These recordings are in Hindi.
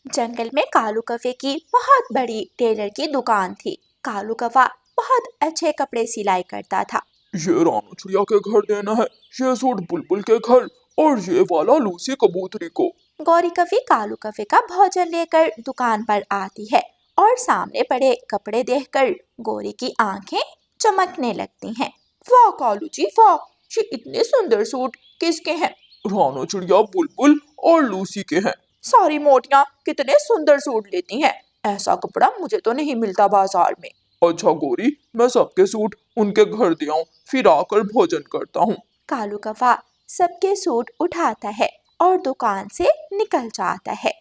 जंगल में कालू कौवे की बहुत बड़ी टेलर की दुकान थी। कालू कौवा बहुत अच्छे कपड़े सिलाई करता था। ये रानू चिड़िया के घर देना है, ये सूट बुलबुल के घर और ये वाला लूसी कबूतरी को। गौरी कौवी कालू कौवे का भोजन लेकर दुकान पर आती है और सामने पड़े कपड़े देखकर गौरी की आंखें चमकने लगती हैं। वाह कालू जी वाह, ये इतने सुंदर सूट किसके हैं? रानू चिड़िया बुलबुल और लूसी के हैं। सारी मोटियां कितने सुंदर सूट लेती हैं, ऐसा कपड़ा मुझे तो नहीं मिलता बाजार में। अच्छा गोरी, मैं सबके सूट उनके घर दे आऊं, फिर आकर भोजन करता हूँ। कालू कौवा सबके सूट उठाता है और दुकान से निकल जाता है।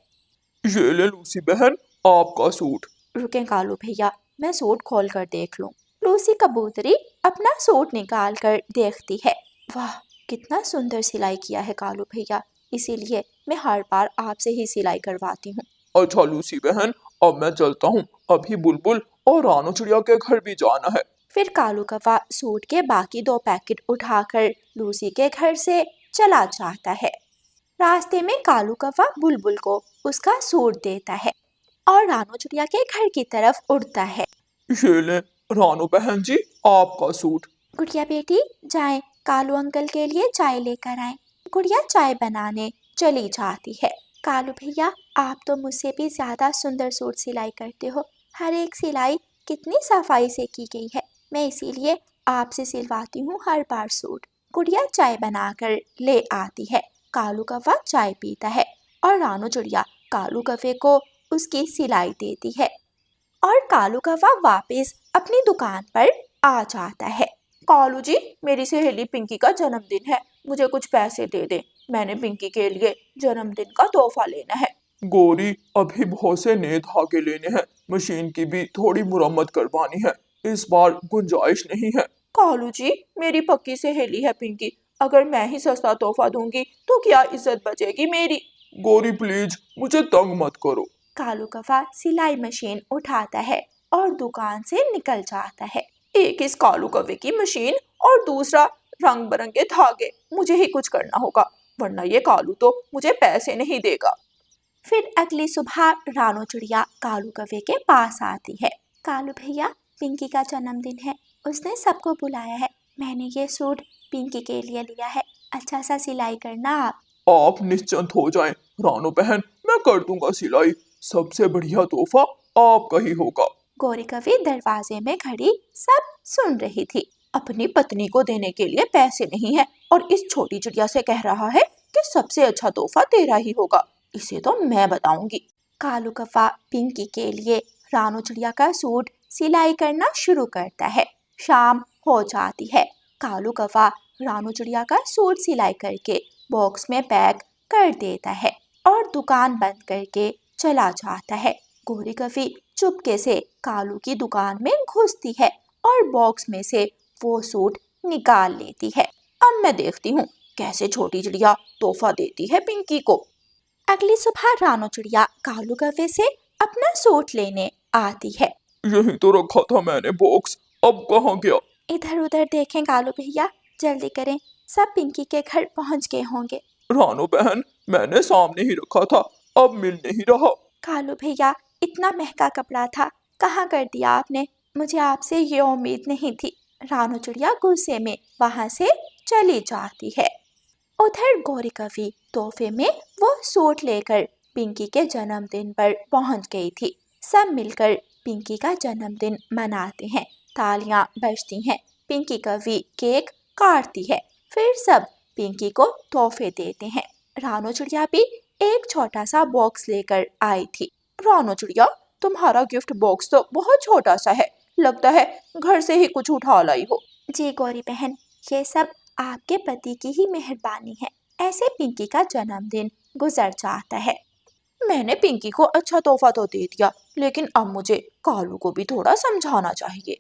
ये ले लूसी बहन, आपका सूट। रुकें कालू भैया, मैं सूट खोल कर देख लूं। लूसी कबूतरी अपना सूट निकाल कर देखती है। वाह, कितना सुंदर सिलाई किया है कालू भैया, इसीलिए मैं हर बार आपसे ही सिलाई करवाती हूँ। अच्छा लूसी बहन, अब मैं चलता हूँ, अभी बुलबुल और रानू चिड़िया के घर भी जाना है। फिर कालू कौवा सूट के बाकी 2 पैकेट उठाकर लूसी के घर से चला जाता है। रास्ते में कालू कौवा बुलबुल को उसका सूट देता है और रानू चिड़िया के घर की तरफ उड़ता है। ये ले रानू बहन जी, आपका सूट। गुड़िया बेटी, जाएं कालू अंकल के लिए चाय लेकर आएं। गुड़िया चाय बनाने चली जाती है। कालू भैया, आप तो मुझसे भी ज्यादा सुंदर सूट सिलाई करते हो। हर एक सिलाई कितनी सफाई से की गई है, मैं इसीलिए आपसे सिलवाती हूँ हर बार सूट। गुड़िया चाय बनाकर ले आती है। कालू कौवा चाय पीता है और रानू चिड़िया कालू कौवे को उसकी सिलाई देती है और कालू कौवा वापस अपनी दुकान पर आ जाता है। कालू जी, मेरी सहेली पिंकी का जन्मदिन है, मुझे कुछ पैसे दे दे, मैंने पिंकी के लिए जन्मदिन का तोहफा लेना है। गोरी, अभी बहुत से नए धागे लेने हैं, मशीन की भी थोड़ी मुरम्मत करवानी है, इस बार गुंजाइश नहीं है। कालू जी, मेरी पक्की सहेली है पिंकी, अगर मैं ही सस्ता तोहफा दूंगी तो क्या इज्जत बचेगी मेरी? गोरी प्लीज, मुझे तंग मत करो। कालू कौवा सिलाई मशीन उठाता है और दुकान से निकल जाता है। एक इस कालू कौवे की मशीन और दूसरा रंग बिरंगे धागे, मुझे ही कुछ करना होगा, वरना ये कालू तो मुझे पैसे नहीं देगा। फिर अगली सुबह रानू चिड़िया कालू कौवे के पास आती है। कालू भैया, पिंकी का जन्मदिन है, उसने सबको बुलाया है, मैंने ये सूट पिंकी के लिए लिया है, अच्छा सा सिलाई करना आप। आप निश्चिंत हो जाएं, रानू बहन, मैं कर दूंगा सिलाई, सबसे बढ़िया तोहफा आपका ही होगा। गौरी कौवी दरवाजे में खड़ी सब सुन रही थी। अपनी पत्नी को देने के लिए पैसे नहीं है और इस छोटी चिड़िया से कह रहा है कि सबसे अच्छा तोहफा तेरा ही होगा, इसे तो मैं बताऊंगी। कालू कौवा पिंकी के लिए रानू चिड़िया का सूट सिलाई करना शुरू करता है। शाम हो जाती है। कालू कौवा रानू चिड़िया का सूट सिलाई करके बॉक्स में पैक कर देता है और दुकान बंद करके चला जाता है। गौरी कौवी चुपके से कालू की दुकान में घुसती है और बॉक्स में से वो सूट निकाल लेती है। अब मैं देखती हूँ कैसे छोटी चिड़िया तोहफा देती है पिंकी को। अगली सुबह रानू चिड़िया कालू कौवे से अपना सूट लेने आती है। यही तो रखा था मैंने बॉक्स, अब कहाँ गया? इधर उधर देखें कालू भैया, जल्दी करें, सब पिंकी के घर पहुँच गए होंगे। रानू बहन, मैंने सामने ही रखा था, अब मिल नहीं रहा। कालू भैया, इतना महंगा कपड़ा था, कहाँ कर दिया आपने? मुझे आपसे ये उम्मीद नहीं थी। रानू चिड़िया गुस्से में वहाँ से चली जाती है। उधर गौरी कौवी तोहफे में वो सूट लेकर पिंकी के जन्मदिन पर पहुँच गई थी। सब मिलकर पिंकी का जन्मदिन मनाते हैं, तालियां बजती हैं, पिंकी कौवी केक काटती है, फिर सब पिंकी को तोहफे देते हैं। रानू चिड़िया भी एक छोटा सा बॉक्स लेकर आई थी। रानू चिड़िया, तुम्हारा गिफ्ट बॉक्स तो बहुत छोटा सा है, लगता है घर से ही कुछ उठा लाई हो। जी गौरी बहन, ये सब आपके पति की ही मेहरबानी है, ऐसे पिंकी का जन्मदिन गुजर जाता है। मैंने पिंकी को अच्छा तोहफा तो दे दिया, लेकिन अब मुझे कालू को भी थोड़ा समझाना चाहिए।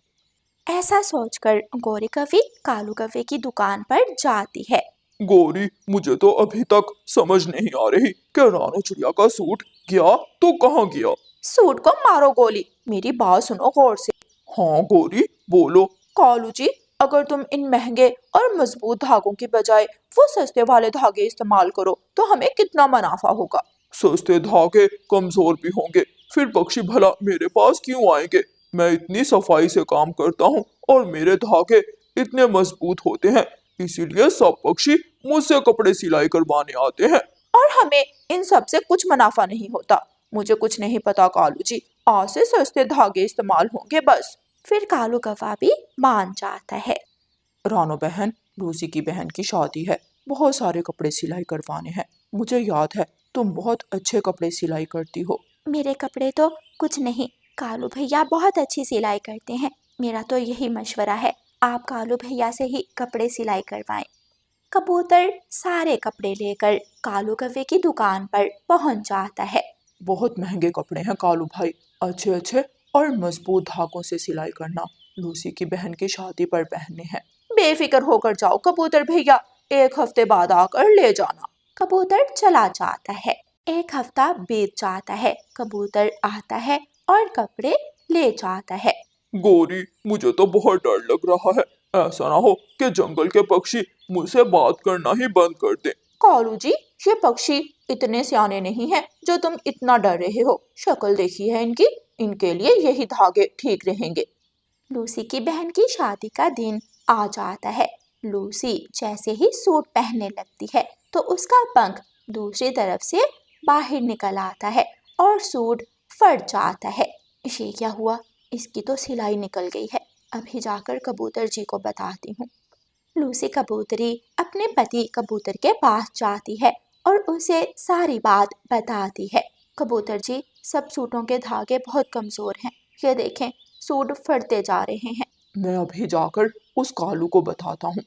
ऐसा सोचकर गौरी कौवी कालू कौवे की दुकान पर जाती है। गोरी, मुझे तो अभी तक समझ नहीं आ रही कि रानू चिड़िया का सूट गया तो कहाँ गया। सूट को मारो गोली, मेरी बात सुनो गौर से। हाँ गोरी, बोलो। कालू जी, अगर तुम इन महंगे और मजबूत धागों की बजाय वो सस्ते वाले धागे इस्तेमाल करो तो हमें कितना मुनाफा होगा। सस्ते धागे कमजोर भी होंगे, फिर पक्षी भला मेरे पास क्यों आएंगे? मैं इतनी सफाई से काम करता हूँ और मेरे धागे इतने मजबूत होते हैं, इसीलिए सब पक्षी मुझसे कपड़े सिलाई करवाने आते हैं। और हमें इन सब से कुछ मुनाफा नहीं होता। मुझे कुछ नहीं पता कालू जी, आज से सस्ते धागे इस्तेमाल होंगे बस। फिर कालू कौवा भी मान जाता है। रानो बहन, लूसी की बहन की शादी है, बहुत सारे कपड़े सिलाई करवाने हैं। मुझे याद है तुम बहुत अच्छे कपड़े सिलाई करती हो। मेरे कपड़े तो कुछ नहीं, कालू भैया बहुत अच्छी सिलाई करते हैं। मेरा तो यही मशवरा है, आप कालू भैया से ही कपड़े सिलाई करवाएं। कबूतर सारे कपड़े लेकर कालू कौवे की दुकान पर पहुंच जाता है। बहुत महंगे कपड़े हैं कालू भाई, अच्छे अच्छे और मजबूत धागों से सिलाई करना, लूसी की बहन की शादी पर पहनने हैं। बेफिक्र होकर जाओ कबूतर भैया, 1 हफ्ते बाद आकर ले जाना। कबूतर चला जाता है। 1 हफ्ता बीत जाता है। कबूतर आता है और कपड़े ले जाता है। गोरी, मुझे तो बहुत डर लग रहा है, ऐसा ना हो कि जंगल के पक्षी मुझसे बात करना ही बंद कर दें। कालू जी, ये पक्षी इतने सियाने नहीं हैं जो तुम इतना डर रहे हो। शक्ल देखी है इनकी, इनके लिए यही धागे ठीक रहेंगे। लूसी की बहन की शादी का दिन आ जाता है। लूसी जैसे ही सूट पहनने लगती है तो उसका पंख दूसरी तरफ से बाहर निकल आता है और सूट फट जाता है। ये क्या हुआ? इसकी तो सिलाई निकल गई है। अभी जाकर कबूतर जी को बताती हूँ। लूसी कबूतरी अपने पति कबूतर के पास जाती है और उसे सारी बात बताती है। कबूतर जी, सब सूटों के धागे बहुत कमजोर हैं, ये देखें सूट फटते जा रहे हैं। मैं अभी जाकर उस कालू को बताता हूँ।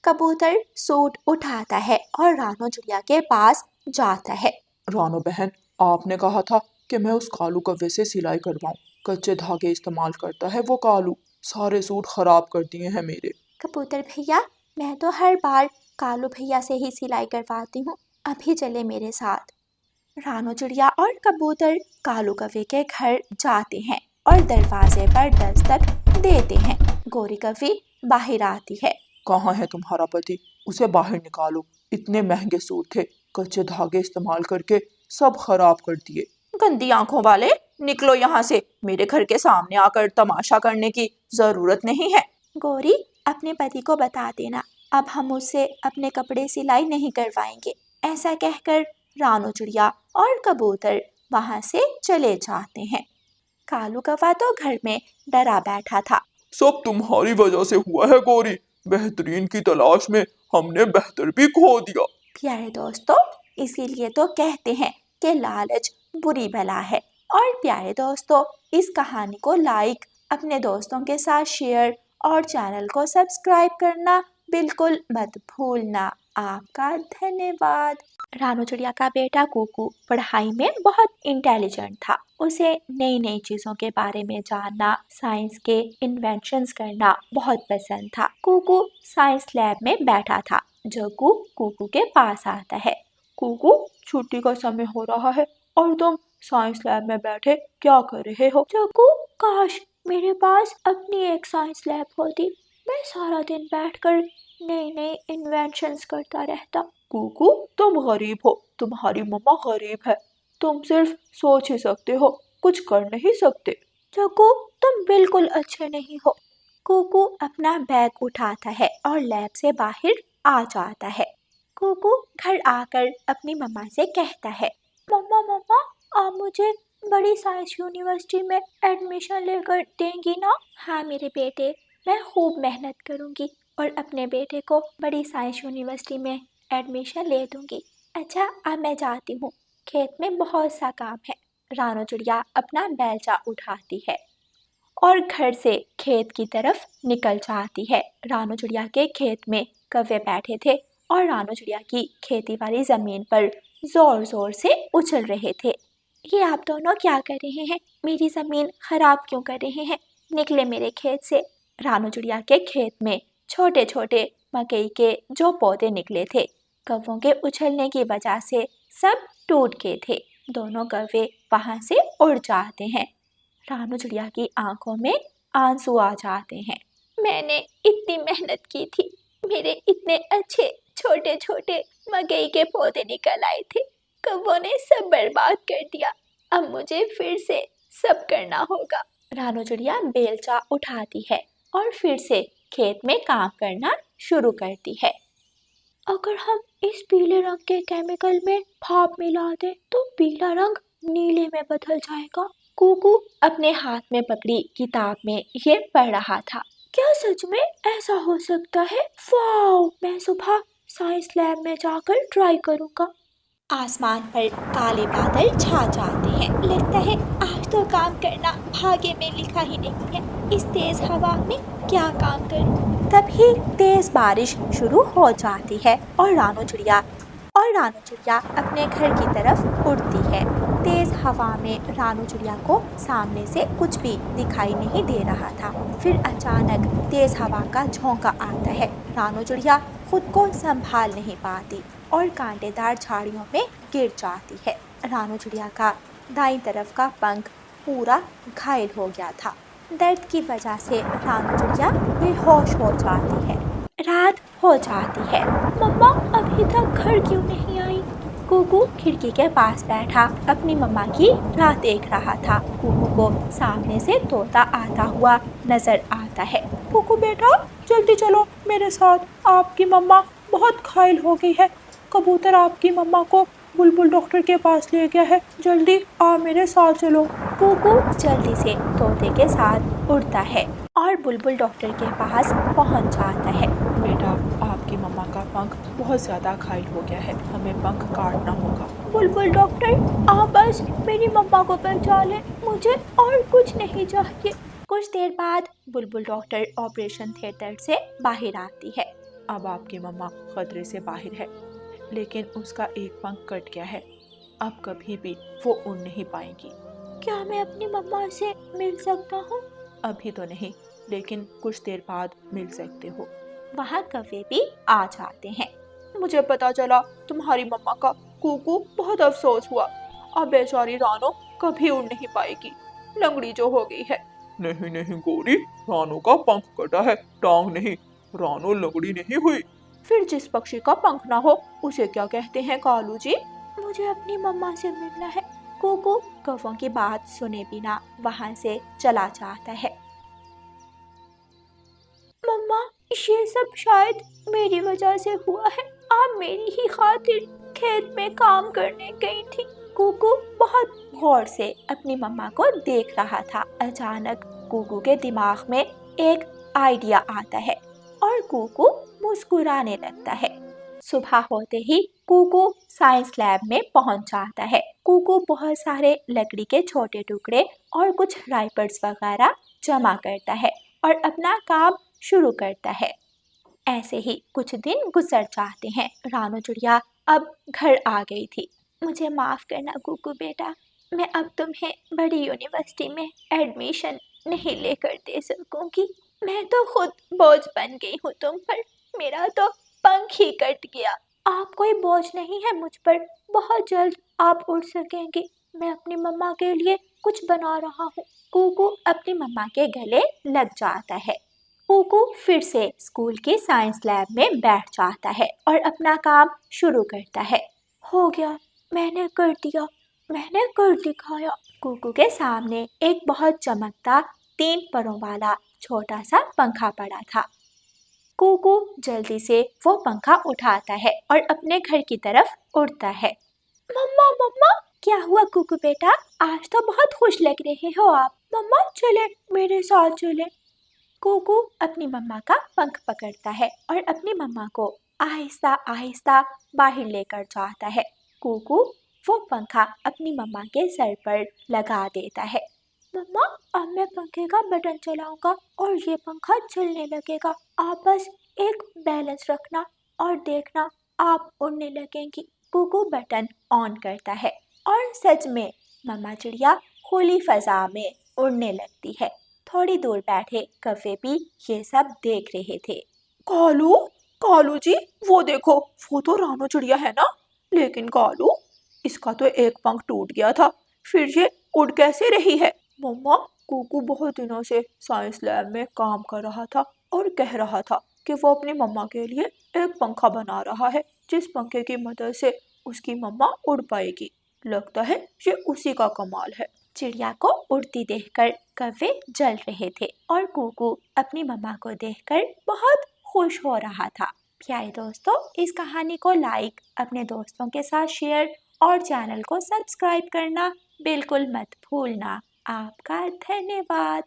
कबूतर सूट उठाता है और रानो चिड़िया के पास जाता है। रानो बहन, आपने कहा था कि मैं उस कालू कौवे से सिलाई करवाऊं। कच्चे धागे इस्तेमाल करता है वो कालू, सारे सूट खराब कर दिए हैं मेरे। कबूतर भैया, मैं तो हर बार कालू भैया से ही सिलाई करवाती हूँ, अभी चले मेरे साथ। रानो चिड़िया और कबूतर कालू कौवे के घर जाते हैं और दरवाजे पर दस्तक देते हैं। गोरी कौवी बाहर आती है। कहाँ है तुम्हारा पति? उसे बाहर निकालो, इतने महंगे सूट थे, कच्चे धागे इस्तेमाल करके सब खराब कर दिए। गंदी आंखों वाले, निकलो यहाँ से। मेरे घर के सामने आकर तमाशा करने की जरूरत नहीं है। गोरी, अपने पति को बता देना, अब हम उससे अपने कपड़े सिलाई नहीं करवाएंगे। ऐसा कहकर रानो चिड़िया और कबूतर वहां से चले जाते हैं। कालू कौवा तो घर में डरा बैठा था। सब तुम्हारी वजह से हुआ है गोरी, बेहतरीन की तलाश में हमने बेहतर भी खो दिया। प्यारे दोस्तों, इसीलिए तो कहते हैं कि लालच बुरी बला है। और प्यारे दोस्तों, इस कहानी को लाइक, अपने दोस्तों के साथ शेयर और चैनल को सब्सक्राइब करना बिल्कुल मत भूलना। आपका धन्यवाद। रानो चिड़िया का बेटा कुकू पढ़ाई में बहुत इंटेलिजेंट था। उसे नई नई चीजों के बारे में जानना, साइंस के इन्वेंशंस करना बहुत पसंद था। कुकू साइंस लैब में बैठा था। जग्गू कुकू के पास आता है। कुकू, छुट्टी का समय हो रहा है और तुम साइंस लैब में बैठे क्या कर रहे हो? जग्गू, काश मेरे पास अपनी एक साइंस लैब होती, मैं सारा दिन बैठकर नई नई इन्वेंशंस करता रहता। कुकू, तुम गरीब हो, तुम्हारी मम्मा गरीब है, तुम सिर्फ सोच ही सकते हो, कुछ कर नहीं सकते। जग्गू, तुम बिल्कुल अच्छे नहीं हो। कुकू अपना बैग उठाता है और लैब से बाहर आ जाता है। कुकू घर आकर अपनी मम्मा से कहता है, मम्मा मम्मा, आप मुझे बड़ी साइंस यूनिवर्सिटी में एडमिशन लेकर देंगी ना? हाँ मेरे बेटे, मैं खूब मेहनत करूँगी और अपने बेटे को बड़ी साइंस यूनिवर्सिटी में एडमिशन ले दूँगी। अच्छा, अब मैं जाती हूँ, खेत में बहुत सा काम है। रानो चिड़िया अपना बेलचा उठाती है और घर से खेत की तरफ निकल जाती है। रानो चिड़िया के खेत में कौवे बैठे थे और रानो चिड़िया की खेती वाली जमीन पर जोर जोर से उछल रहे थे। ये आप दोनों क्या कर रहे हैं? मेरी जमीन खराब क्यों कर रहे हैं? निकले मेरे खेत से। रानो चिड़िया के खेत में छोटे छोटे मकई के जो पौधे निकले थे, कौवों के उछलने की वजह से सब टूट गए थे। दोनों कौवे वहां से उड़ जाते हैं। रानो चिड़िया की आंखों में आंसू आ जाते हैं। मैंने इतनी मेहनत की थी, मेरे इतने अच्छे छोटे छोटे मकई के पौधे निकल आए थे, कौवों ने सब बर्बाद कर दिया। अब मुझे फिर से सब करना होगा। रानू चिड़िया बेलचा उठाती है और फिर से खेत में काम करना शुरू करती है। अगर हम इस पीले रंग के केमिकल में भाप मिला दें तो पीला रंग नीले में बदल जाएगा। कुकू अपने हाथ में पकड़ी किताब में ये पढ़ रहा था। क्या सच में ऐसा हो सकता है? वाओ! मैं सुबह साइंस लैब में जाकर ट्राई करूँगा। आसमान पर काले बादल छा जाते हैं। लगता है आज तो काम करना भाग्य में लिखा ही नहीं है। इस तेज हवा में क्या काम करूं? तभी तेज बारिश शुरू हो जाती है और रानू चिड़िया अपने घर की तरफ उड़ती है। तेज हवा में रानू चिड़िया को सामने से कुछ भी दिखाई नहीं दे रहा था। फिर अचानक तेज हवा का झोंका आता है। रानू चिड़िया खुद को संभाल नहीं पाती और कांटेदार झाड़ियों में गिर जाती है। रानू चिड़िया का दाईं तरफ का पंख पूरा घायल हो गया था। दर्द की वजह से रानू चिड़िया बेहोश हो जाती है। रात हो जाती है। मम्मा अभी तक घर क्यों नहीं आई? कुकू खिड़की के पास बैठा अपनी मम्मा की राह देख रहा था। कुकू को सामने से तोता आता हुआ नजर आता है। कुकू बेटा जल्दी चलो मेरे साथ, आपकी मम्मा बहुत घायल हो गई है। कबूतर आपकी मम्मा को बुलबुल डॉक्टर के पास ले गया है, जल्दी आप मेरे साथ चलो। कुकू जल्दी से तोते के साथ उड़ता है और बुलबुल डॉक्टर के पास पहुंच जाता है। बेटा आपकी मम्मा का पंख बहुत ज्यादा घायल हो गया है, हमें पंख काटना होगा। बुलबुल डॉक्टर आप बस मेरी मम्मा को बचा लें, मुझे और कुछ नहीं चाहिए। कुछ देर बाद बुलबुल डॉक्टर ऑपरेशन थिएटर से बाहर आती है। अब आपकी मम्मा खतरे से बाहर है, लेकिन उसका एक पंख कट गया है, अब कभी भी वो उड़ नहीं पाएगी। क्या मैं अपनी मम्मा से मिल सकता हूँ? अभी तो नहीं, लेकिन कुछ देर बाद मिल सकते हो। वहाँ कौवे भी आ जाते हैं। मुझे पता चला तुम्हारी मम्मा का, कुकू बहुत अफसोस हुआ। अब बेचारी रानो कभी उड़ नहीं पाएगी, लंगड़ी जो हो गई है। नहीं नहीं गौरी, रानो का पंख कटा है, टांग नहीं। रानो लंगड़ी नहीं हुई। फिर जिस पक्षी का पंख ना हो उसे क्या कहते हैं कालू जी? मुझे अपनी मम्मा से मिलना है। कुकू कौवों की बात सुने बिना वहाँ से चला जाता है। मम्मा ये सब शायद मेरी वजह से हुआ है। आप मेरी ही खातिर खेत में काम करने गई थी। कुकू बहुत गौर से अपनी मम्मा को देख रहा था। अचानक कुकू के दिमाग में एक आइडिया आता है और कुकू मुस्कुराने लगता है। सुबह होते ही कुकू साइंस लैब में पहुंच जाता है। कुकू बहुत सारे लकड़ी के छोटे टुकड़े और कुछ राइपर्स वगैरह जमा करता है और अपना काम शुरू करता है। ऐसे ही कुछ दिन गुजर जाते हैं। रानू चिड़िया अब घर आ गई थी। मुझे माफ करना कुकू बेटा, मैं अब तुम्हें बड़ी यूनिवर्सिटी में एडमिशन नहीं लेकर दे सकूंगी। मैं तो खुद बोझ बन गई हूँ तुम पर, मेरा तो पंख ही कट गया। आप कोई बोझ नहीं है मुझ पर, बहुत जल्द आप उड़ सकेंगे। मैं अपनी मम्मा के लिए कुछ बना रहा हूँ। कुकू अपनी मम्मा के गले लग जाता है। कुकू फिर से स्कूल की साइंस लैब में बैठ जाता है और अपना काम शुरू करता है। हो गया, मैंने कर दिया, मैंने कर दिखाया। कुकू के सामने एक बहुत चमकता 3 परों वाला छोटा सा पंखा पड़ा था। कुकू जल्दी से वो पंखा उठाता है और अपने घर की तरफ उड़ता है। मम्मा मम्मा, क्या हुआ कुकू बेटा? आज तो बहुत खुश लग रहे हो आप। मम्मा चले, मेरे साथ चले। कुकू अपनी मम्मा का पंख पकड़ता है और अपनी मम्मा को आहिस्ता आहिस्ता बाहर लेकर जाता है। कुकू वो पंखा अपनी मम्मा के सर पर लगा देता है। मम्मा अब मैं पंखे का बटन चलाऊंगा और ये पंखा चलने लगेगा। आप बस एक बैलेंस रखना और देखना आप उड़ने लगेंगी। कुकू बटन ऑन करता है और सच में मम्मा चिड़िया खुली फजा में उड़ने लगती है। थोड़ी दूर बैठे कौवे भी ये सब देख रहे थे। कालू, कालू जी वो देखो, वो तो रानू चिड़िया है ना? लेकिन कालू, इसका तो एक पंख टूट गया था, फिर ये उड़ कैसे रही है? मम्मा, कुकू बहुत दिनों से साइंस लैब में काम कर रहा था और कह रहा था कि वो अपनी मम्मा के लिए एक पंखा बना रहा है, जिस पंखे की मदद से उसकी मम्मा उड़ पाएगी। लगता है ये उसी का कमाल है। चिड़िया को उड़ती देखकर कौवे जल रहे थे और कुकू अपनी मम्मा को देखकर बहुत खुश हो रहा था। प्यारे दोस्तों, इस कहानी को लाइक, अपने दोस्तों के साथ शेयर और चैनल को सब्सक्राइब करना बिल्कुल मत भूलना। आपका धन्यवाद।